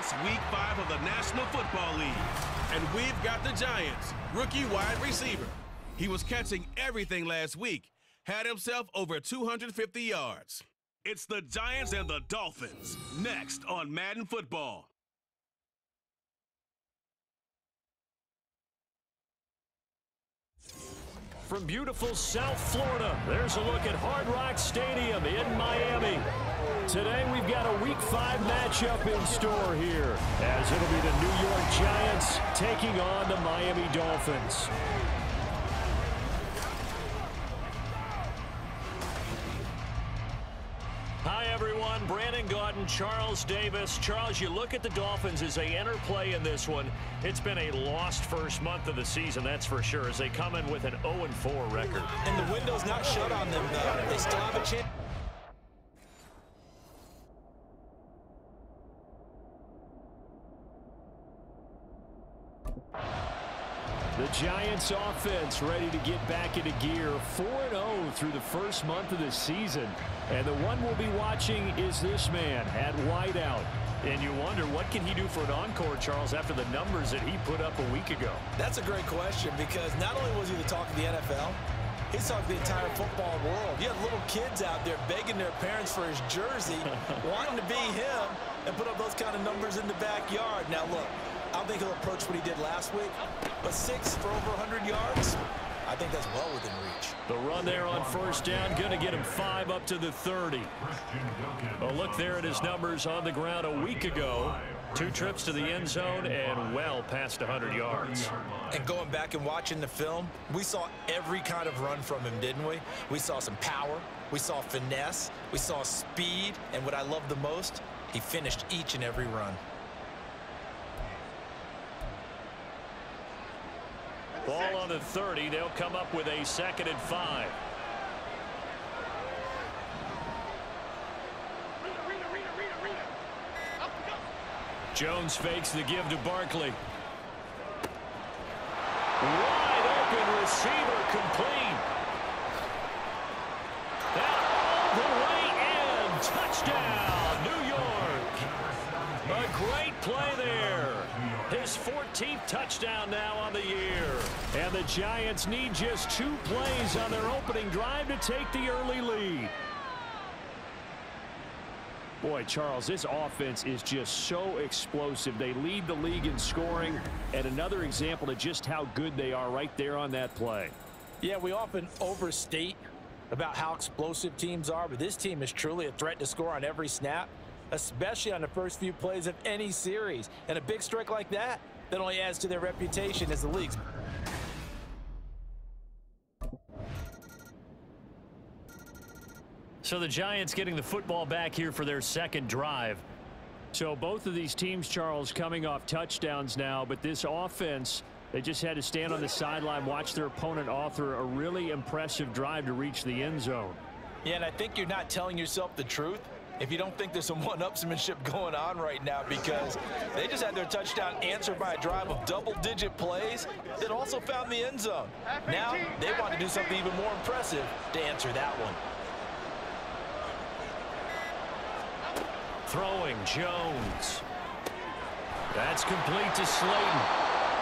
It's Week 5 of the National Football League. And we've got the Giants' rookie wide receiver. He was catching everything last week, had himself over 250 yards. It's the Giants and the Dolphins, next on Madden Football. From beautiful South Florida, there's a look at Hard Rock Stadium in Miami. Today we've got a Week 5 matchup in store here, as it'll be the New York Giants taking on the Miami Dolphins. Hi everyone, Brandon Gaudin, Charles Davis. Charles, you look at the Dolphins as they enter play in this one. It's been a lost first month of the season, that's for sure, as they come in with an 0-4 record. And the window's not shut on them, though. They still have a chance. The Giants offense ready to get back into gear, 4-0 through the first month of the season. And the one we'll be watching is this man at wideout. And you wonder, what can he do for an encore, Charles, after the numbers that he put up a week ago? That's a great question, because not only was he the talk of the NFL, he's talking the entire football world. You have little kids out there begging their parents for his jersey, wanting to be him, and put up those kind of numbers in the backyard. Now, look, I don't think he'll approach what he did last week, but 6 for over 100 yards, I think that's well within reach. The run there on first down, going to get him 5 up to the 30. A look there at his numbers on the ground a week ago. 2 trips to the end zone and well past 100 yards. And going back and watching the film, we saw every kind of run from him, didn't we? We saw some power, we saw finesse, we saw speed, and what I love the most, he finished each and every run. Ball on the 30. They'll come up with a 2nd and 5. Jones fakes the give to Barkley. Wide open receiver complete. And all the way in. Touchdown, New York. A great play there. His 14th touchdown now on the year. And the Giants need just 2 plays on their opening drive to take the early lead. Boy, Charles, this offense is just so explosive. They lead the league in scoring, and another example of just how good they are right there on that play. Yeah, we often overstate about how explosive teams are, but this team is truly a threat to score on every snap, especially on the first few plays of any series. And a big strike like that only adds to their reputation as the league's. So the Giants getting the football back here for their 2nd drive. So both of these teams, Charles, coming off touchdowns now, but this offense, they just had to stand on the sideline, watch their opponent author a really impressive drive to reach the end zone. Yeah, and I think you're not telling yourself the truth if you don't think there's some one-upsmanship going on right now, because they just had their touchdown answered by a drive of double-digit plays that also found the end zone. Now they want to do something even more impressive to answer that one. Throwing Jones. That's complete to Slayton.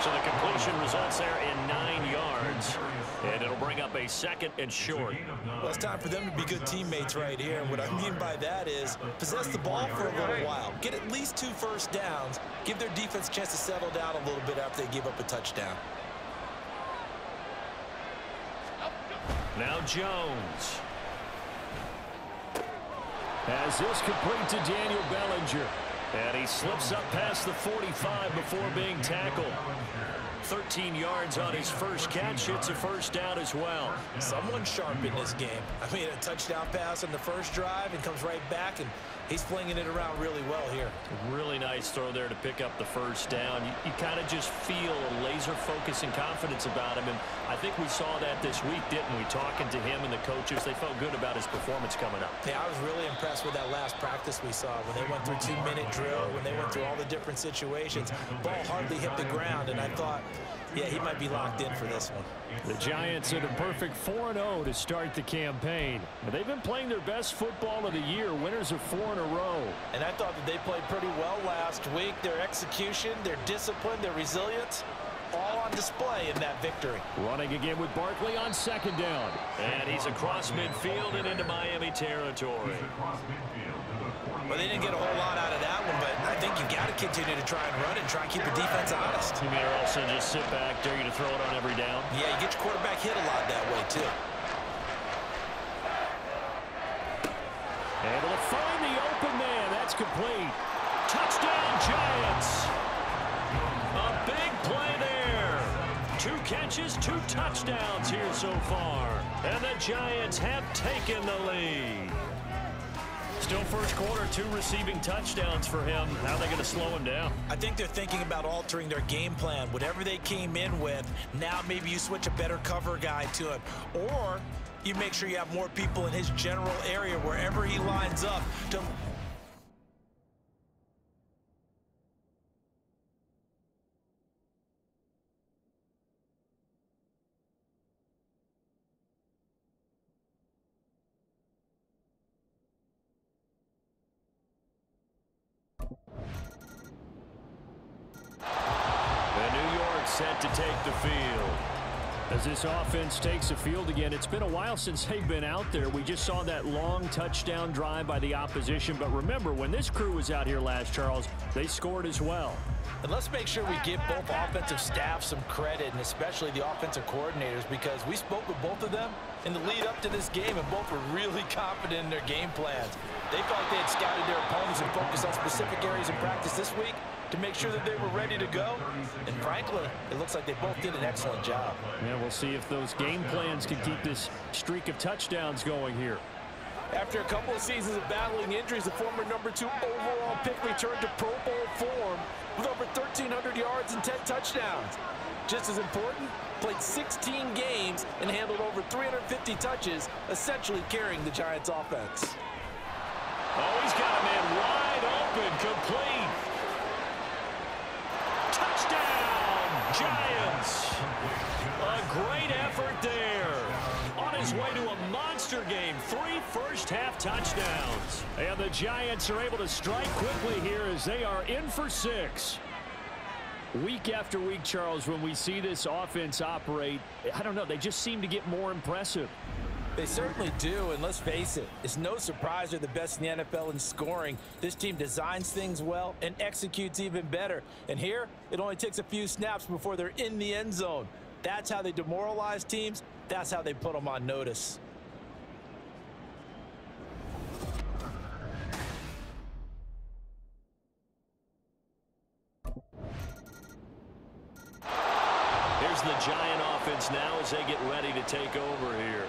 So the completion results there in 9 yards. And it'll bring up a 2nd and short. Well, it's time for them to be good teammates right here. And what I mean by that is possess the ball for a little while. Get at least 2 first downs. Give their defense a chance to settle down a little bit after they give up a touchdown. Now Jones. As this complete to Daniel Bellinger. And he slips up past the 45 before being tackled. 13 yards on his first catch. It's a first down as well. Someone sharp in this game. I mean, a touchdown pass on the first drive and comes right back, and he's flinging it around really well here. Really nice throw there to pick up the first down. You kind of just feel a laser focus and confidence about him, and I think we saw that this week, didn't we? Talking to him and the coaches, they felt good about his performance coming up. Yeah, I was really impressed with that last practice we saw when they went through 2-minute drill, when they went through all the different situations. Ball hardly hit the ground, and I thought, Yeah, he might be locked in for this one. The Giants at a perfect 4-0 to start the campaign. They've been playing their best football of the year, winners of 4 in a row. And I thought that they played pretty well last week. Their execution, their discipline, their resilience, all on display in that victory. Running again with Barkley on second down. And he's across midfield and into Miami territory. Well, they didn't get a whole lot out of that one, but I think you've got to continue to try and run and try and keep the defense honest. You may also just sit back, dare you to throw it on every down. Yeah, you get your quarterback hit a lot that way, too. Able to find the open man. That's complete. Touchdown, Giants. A big play there. 2 catches, 2 touchdowns here so far. And the Giants have taken the lead. Still first quarter, 2 receiving touchdowns for him. How are they going to slow him down? I think they're thinking about altering their game plan. Whatever they came in with, now maybe you switch a better cover guy to him. Or you make sure you have more people in his general area wherever he lines up to... Set to take the field. As this offense takes the field again, it's been a while since they've been out there. We just saw that long touchdown drive by the opposition. But remember, when this crew was out here last, Charles, they scored as well. And let's make sure we give both offensive staff some credit, and especially the offensive coordinators, because we spoke with both of them in the lead up to this game, and both were really confident in their game plans. They felt like they had scouted their opponents and focused on specific areas in practice this week to make sure that they were ready to go. And frankly, it looks like they both did an excellent job. Yeah, we'll see if those game plans can keep this streak of touchdowns going here. After a couple of seasons of battling injuries, the former #2 overall pick returned to Pro Bowl form with over 1,300 yards and 10 touchdowns. Just as important, played 16 games and handled over 350 touches, essentially carrying the Giants' offense. Oh, he's got a man wide open, complete. Touchdown, Giants. A great effort there. On his way to a monster game, 3 first-half touchdowns. And the Giants are able to strike quickly here as they are in for 6. Week after week, Charles, when we see this offense operate, I don't know, they just seem to get more impressive. They certainly do, and let's face it, it's no surprise they're the best in the NFL in scoring. This team designs things well and executes even better. And here, it only takes a few snaps before they're in the end zone. That's how they demoralize teams. That's how they put them on notice. Here's the Giant offense now as they get ready to take over here.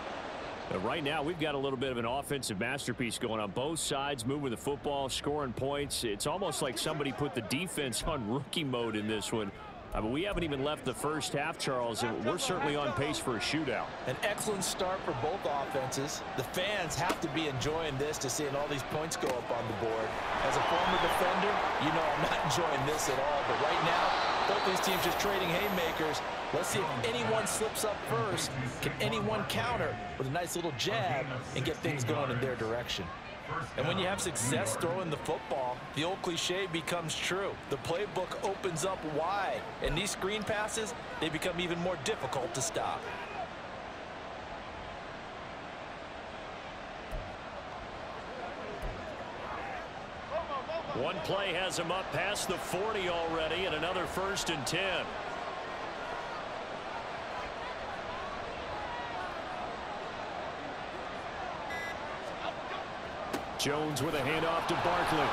Right now, we've got a little bit of an offensive masterpiece going on. Both sides moving the football, scoring points. It's almost like somebody put the defense on rookie mode in this one. But we haven't even left the first half, Charles, and we're certainly on pace for a shootout. An excellent start for both offenses. The fans have to be enjoying this to seeing all these points go up on the board. As a former defender, you know I'm not enjoying this at all. But right now, both these teams just trading haymakers. Let's see if anyone slips up first. Can anyone counter with a nice little jab and get things going in their direction? And when you have success throwing the football, the old cliche becomes true. The playbook opens up wide, and these screen passes, they become even more difficult to stop. One play has him up past the 40 already, and another 1st and 10. Jones with a handoff to Barkley.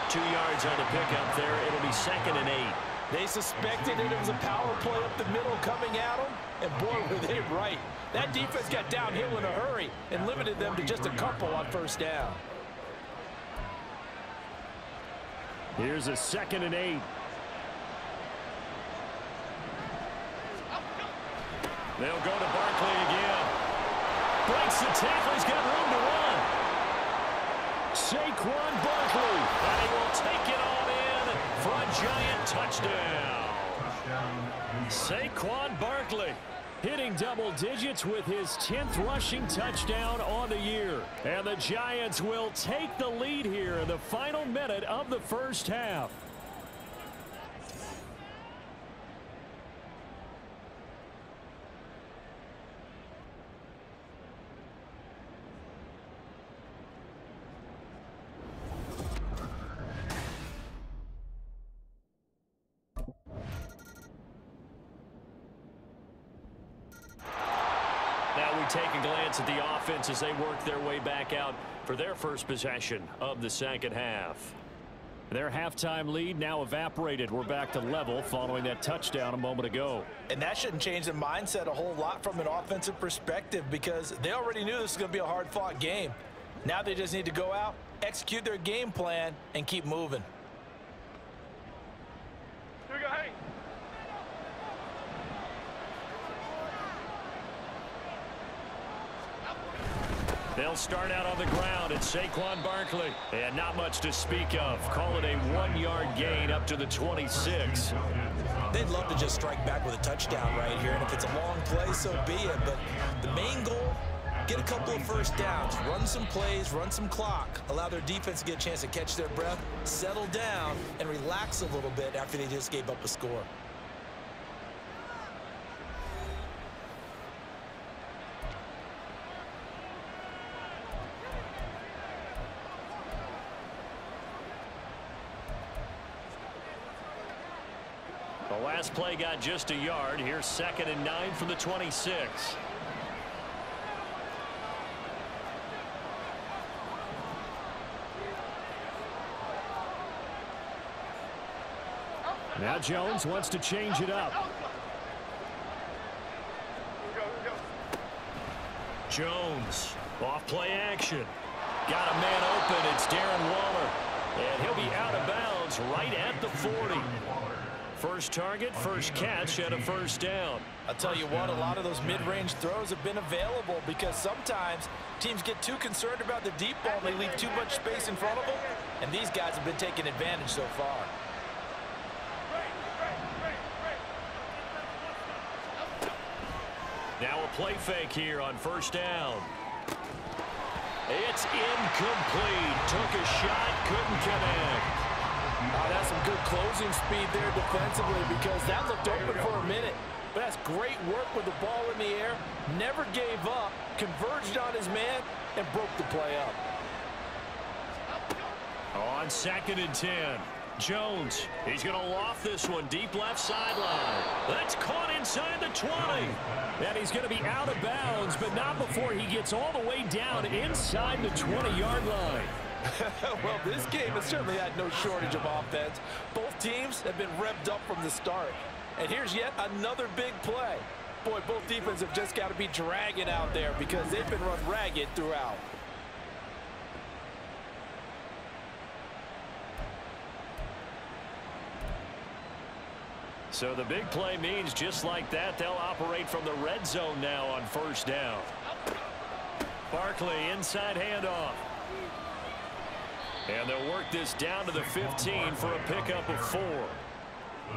2 yards on the pickup there. It'll be 2nd and 8. They suspected it was a power play up the middle coming at them, and boy, were they right. That defense got downhill in a hurry and limited them to just a couple on 1st down. Here's a 2nd and 8. They'll go to Barkley again. Breaks the tackle. He's got room to run. Saquon Barkley. And he will take it all in for a Giant touchdown. Saquon Barkley hitting double digits with his 10th rushing touchdown on the year. And the Giants will take the lead here in the final minute of the first half. Now we take a glance at the offense as they work their way back out for their first possession of the second half. Their halftime lead now evaporated. We're back to level following that touchdown a moment ago. And that shouldn't change the mindset a whole lot from an offensive perspective because they already knew this was going to be a hard-fought game. Now they just need to go out, execute their game plan, and keep moving. Here we go, hey. They'll start out on the ground. It's Saquon Barkley. And not much to speak of. Call it a 1-yard gain up to the 26. They'd love to just strike back with a touchdown right here. And if it's a long play, so be it. But the main goal, get a couple of first downs. Run some plays, run some clock. Allow their defense to get a chance to catch their breath, settle down, and relax a little bit after they just gave up a score. The last play got just a yard. Here's 2nd and 9 from the 26. Now Jones wants to change it up. Jones, off play action. Got a man open. It's Darren Waller. And he'll be out of bounds right at the 40. First target, first catch, and a first down. I'll tell you what, a lot of those mid-range throws have been available because sometimes teams get too concerned about the deep ball and they leave too much space in front of them, and these guys have been taking advantage so far. Now a play fake here on first down. It's incomplete. Took a shot, couldn't connect. Oh, that's some good closing speed there defensively because that looked open for a minute. But that's great work with the ball in the air. Never gave up, converged on his man, and broke the play up. On 2nd and 10. Jones, he's going to loft this one deep left sideline. That's caught inside the 20. And he's going to be out of bounds, but not before he gets all the way down inside the 20-yard line. Well, this game has certainly had no shortage of offense. Both teams have been revved up from the start. And here's yet another big play. Boy, both defenses have just got to be dragging out there because they've been run ragged throughout. So the big play means just like that, they'll operate from the red zone now on first down. Barkley, inside handoff. And they'll work this down to the 15 for a pickup of 4.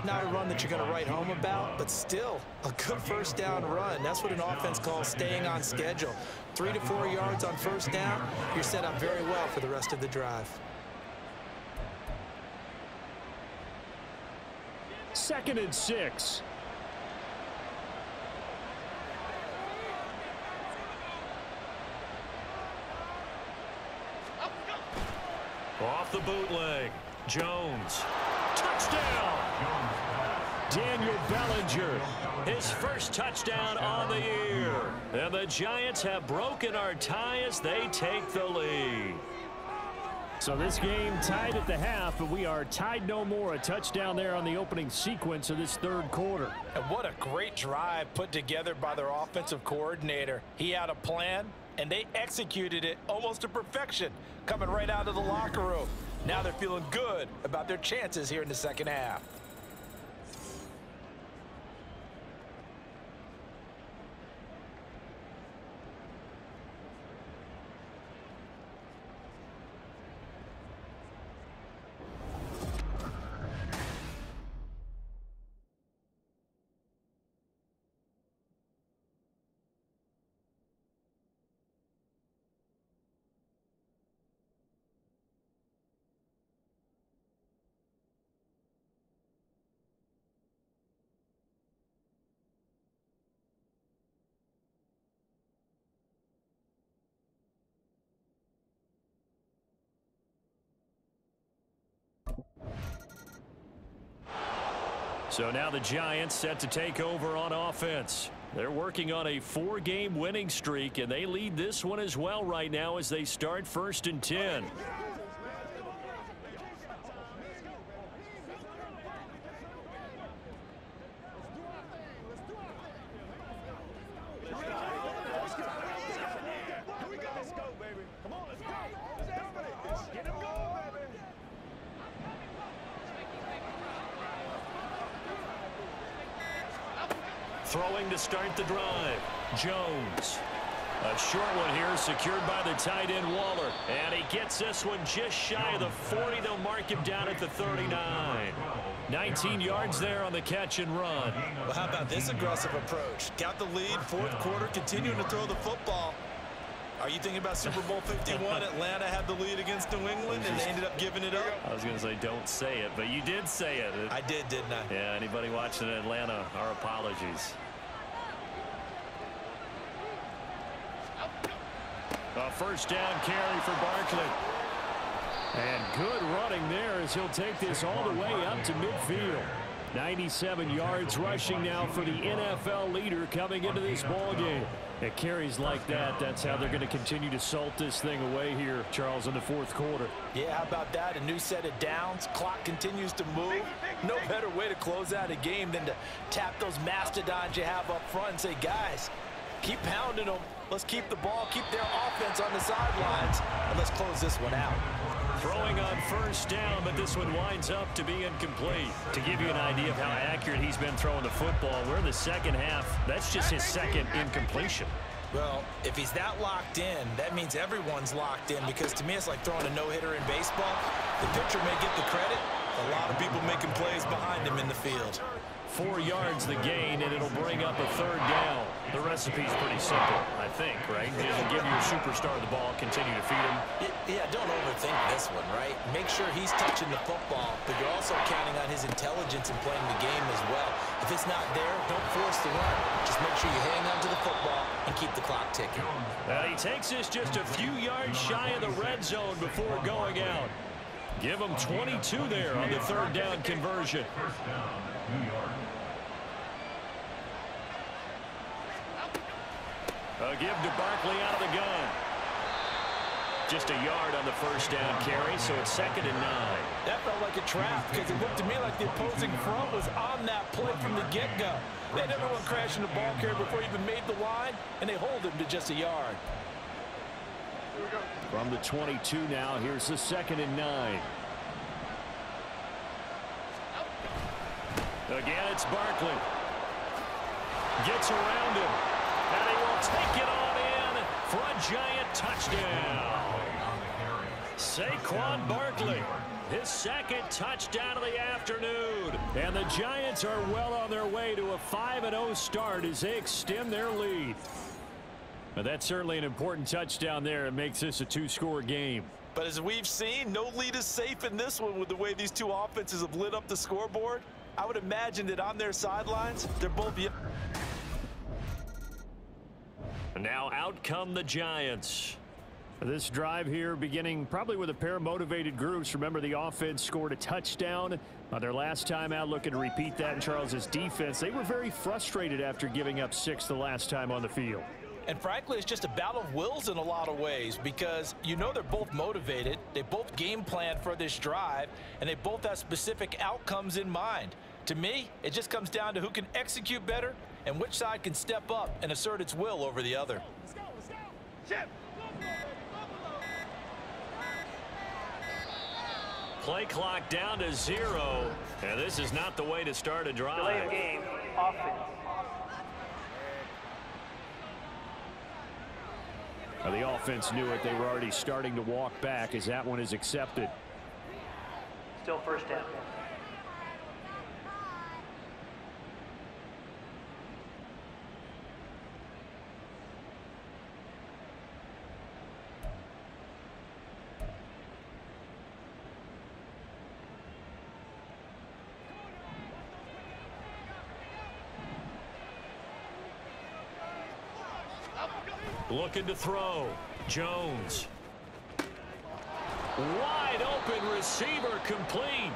Not a run that you're going to write home about, but still a good first down run. That's what an offense calls staying on schedule. 3 to 4 yards on first down, you're set up very well for the rest of the drive. 2nd and 6. Off the bootleg. Jones. Touchdown! Daniel Bellinger. His first touchdown on the year. And the Giants have broken our tie as they take the lead. So this game tied at the half, but we are tied no more. A touchdown there on the opening sequence of this third quarter. And what a great drive put together by their offensive coordinator. He had a plan, and they executed it almost to perfection, coming right out of the locker room. Now they're feeling good about their chances here in the second half. So now the Giants set to take over on offense. They're working on a 4-game winning streak, and they lead this one as well right now as they start 1st and 10. Throwing to start the drive. Jones. A short one here secured by the tight end Waller. And he gets this one just shy of the 40. They'll mark him down at the 39. 19 yards there on the catch and run. Well, how about this aggressive approach? Got the lead, 4th quarter, continuing to throw the football. Are you thinking about Super Bowl 51? Atlanta had the lead against New England, and they ended up giving it up? I was going to say don't say it, but you did say it. I did, didn't I? Yeah, anybody watching Atlanta, our apologies. A 1st down carry for Barkley. And good running there as he'll take this all the way up to midfield. 97 yards rushing now for the NFL leader coming into this ball game. It carries like that. That's how they're going to continue to salt this thing away here, Charles, in the 4th quarter. Yeah, how about that? A new set of downs. Clock continues to move. No better way to close out a game than to tap those mastodons you have up front and say, guys, keep pounding them. Let's keep the ball, keep their offense on the sidelines, and let's close this one out. Throwing on 1st down, but this one winds up to be incomplete. To give you an idea of how accurate he's been throwing the football, we're in the 2nd half. That's just his 2nd incompletion. Well, if he's that locked in, that means everyone's locked in, because to me it's like throwing a no-hitter in baseball. The pitcher may get the credit. A lot of people making plays behind him in the field. 4 yards the gain, and it'll bring up a 3rd down. The recipe's pretty simple, I think, right? Just give your superstar the ball, continue to feed him. Yeah, don't overthink this one, right? Make sure he's touching the football, but you're also counting on his intelligence in playing the game as well. If it's not there, don't force the run. Just make sure you hang on to the football and keep the clock ticking. He takes this just a few yards shy of the red zone before going out. Give him 22 there on the 3rd down conversion. A give to Barkley out of the gun. Just a yard on the 1st down carry, so it's 2nd and 9. That felt like a trap, because it looked to me like the opposing front was on that play from the get-go. They had everyone crashing the ball carrier before he even made the line, and they hold him to just a yard. From the 22 now, here's the 2nd and 9. Again, it's Barkley. Gets around him. And he will take it on in for a Giant touchdown. Saquon Barkley, his 2nd touchdown of the afternoon. And the Giants are well on their way to a 5-0 start as they extend their lead. But that's certainly an important touchdown there. It makes this a 2-score game. But as we've seen, no lead is safe in this one with the way these two offenses have lit up the scoreboard. I would imagine that on their sidelines, they're both... Now out come the Giants. This drive here beginning probably with a pair of motivated groups. Remember, the offense scored a touchdown on their last time out. Looking to repeat that in Charles's defense. They were very frustrated after giving up 6 the last time on the field. And frankly, it's just a battle of wills in a lot of ways, because you know they're both motivated. They both game plan for this drive, and they both have specific outcomes in mind. To me, it just comes down to who can execute better and which side can step up and assert its will over the other. Let's go, let's go. Chip. Play clock down to 0. And this is not the way to start a drive. Delay of game, offense. Now, the offense knew it. They were already starting to walk back as that one is accepted. Still 1st down. Looking to throw. Jones. Wide open receiver complete.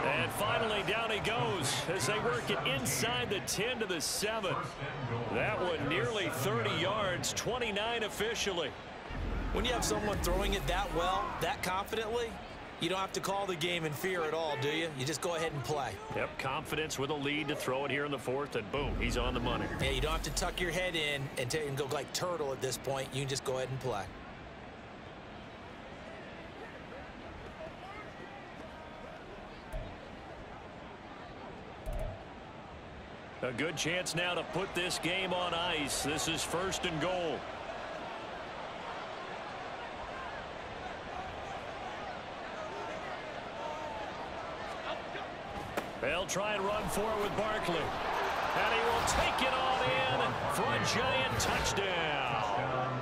And finally, down he goes as they work it inside the 10 to the 7. That one nearly 30 yards, 29 officially. When you have someone throwing it that well, that confidently, you don't have to call the game in fear at all, do you? You just go ahead and play. Yep, confidence with a lead to throw it here in the 4th, and boom, he's on the money. Yeah, you don't have to tuck your head in and go like turtle at this point. You can just go ahead and play. A good chance now to put this game on ice. This is 1st and goal. They'll try and run for it with Barkley. And he will take it on in for a giant touchdown.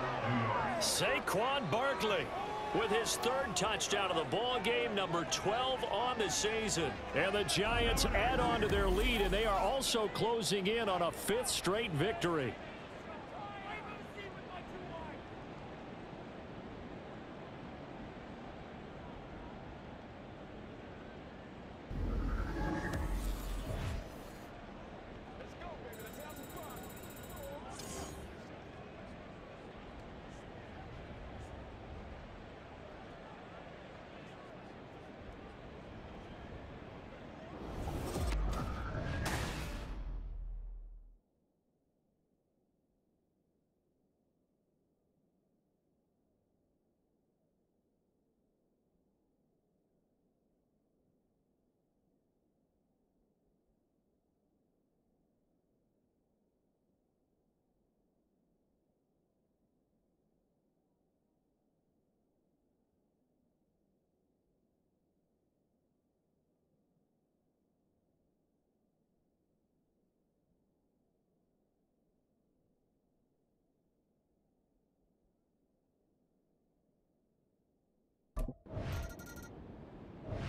Saquon Barkley with his 3rd touchdown of the ball game, number 12 on the season. And the Giants add on to their lead, and they are also closing in on a 5th straight victory.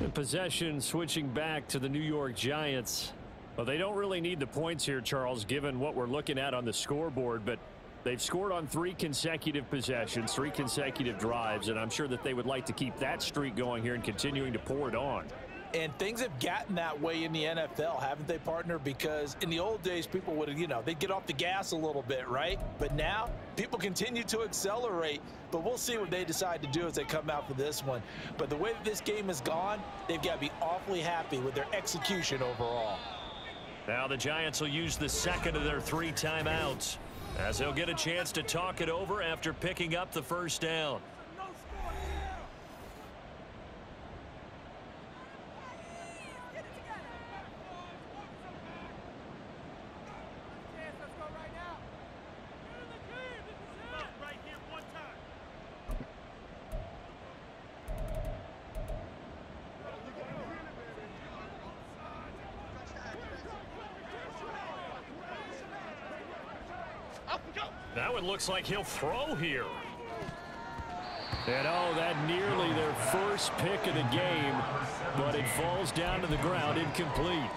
The possession switching back to the New York Giants. Well, they don't really need the points here, Charles, given what we're looking at on the scoreboard, but they've scored on 3 consecutive possessions, 3 consecutive drives, and I'm sure that they would like to keep that streak going here and continuing to pour it on. And things have gotten that way in the NFL, haven't they, partner? Because in the old days, people would, they'd get off the gas a little bit, right? But now, people continue to accelerate. But we'll see what they decide to do as they come out for this one. But the way that this game has gone, they've got to be awfully happy with their execution overall. Now the Giants will use the 2nd of their 3 timeouts, as they'll get a chance to talk it over after picking up the 1st down. That one looks like he'll throw here. And that nearly their first pick of the game, but it falls down to the ground, incomplete.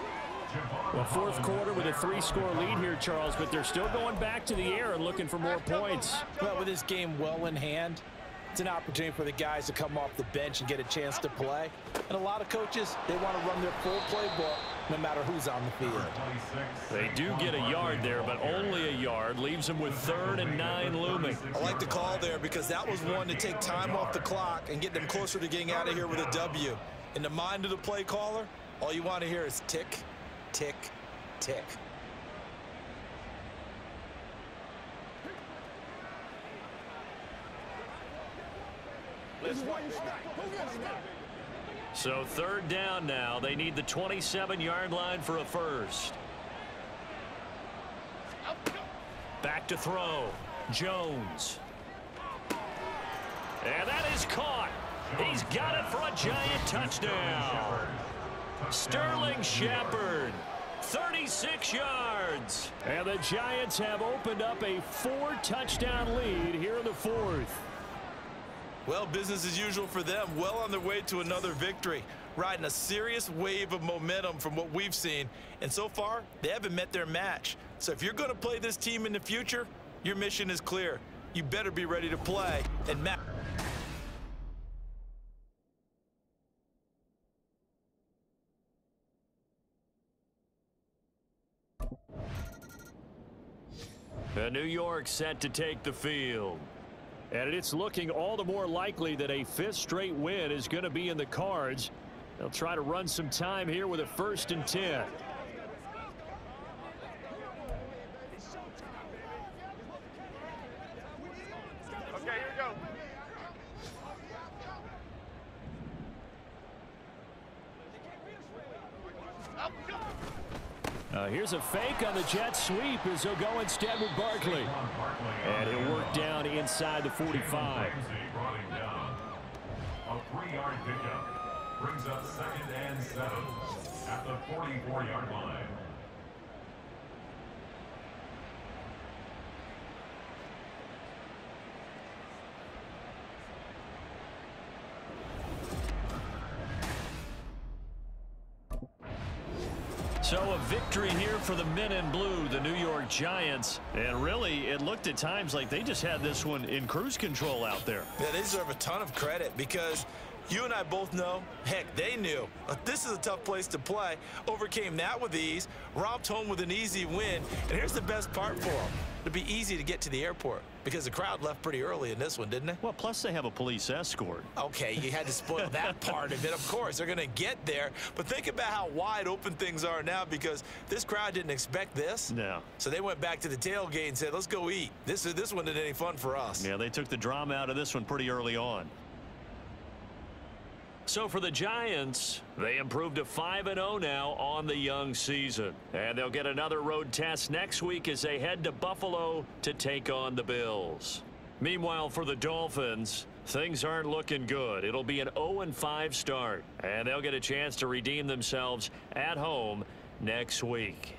Well, 4th quarter with a 3-score lead here, Charles, but they're still going back to the air and looking for more points. Well, with this game well in hand, it's an opportunity for the guys to come off the bench and get a chance to play. And a lot of coaches, they want to run their full playbook no matter who's on the field. They do get a yard there, but only a yard. Leaves them with 3rd and 9 looming. I like the call there because that was one to take time off the clock and get them closer to getting out of here with a W. In the mind of the play caller, all you want to hear is tick, tick, tick. So 3rd down now. They need the 27-yard line for a first. Back to throw. Jones. And that is caught. He's got it for a giant touchdown. Sterling Shepard, 36 yards. And the Giants have opened up a 4-touchdown lead here in the 4th. Well, business as usual for them. Well on their way to another victory. Riding a serious wave of momentum from what we've seen. And so far, they haven't met their match. So if you're going to play this team in the future, your mission is clear. You better be ready to play and match. New York set to take the field. And it's looking all the more likely that a fifth straight win is going to be in the cards. They'll try to run some time here with a 1st and 10. Okay, here we go. Here's a fake on the jet sweep as they'll go instead with Barkley. And he'll work down inside the 45. A 3-yard pickup brings up 2nd and 7 at the 44-yard line. So a victory here for the men in blue, the New York Giants. And really, it looked at times like they just had this one in cruise control out there. Yeah, they deserve a ton of credit because you and I both know, heck, they knew. This is a tough place to play. Overcame that with ease, romped home with an easy win. And here's the best part for them. It'd be easy to get to the airport because the crowd left pretty early in this one, didn't they? Well, plus they have a police escort. Okay, you had to spoil that part of it. Of course, they're going to get there. But think about how wide open things are now because this crowd didn't expect this. No. So they went back to the tailgate and said, let's go eat. This one isn't any fun for us. Yeah, they took the drama out of this one pretty early on. So for the Giants, they improved to 5-0 now on the young season. And they'll get another road test next week as they head to Buffalo to take on the Bills. Meanwhile, for the Dolphins, things aren't looking good. It'll be an 0-5 start, and they'll get a chance to redeem themselves at home next week.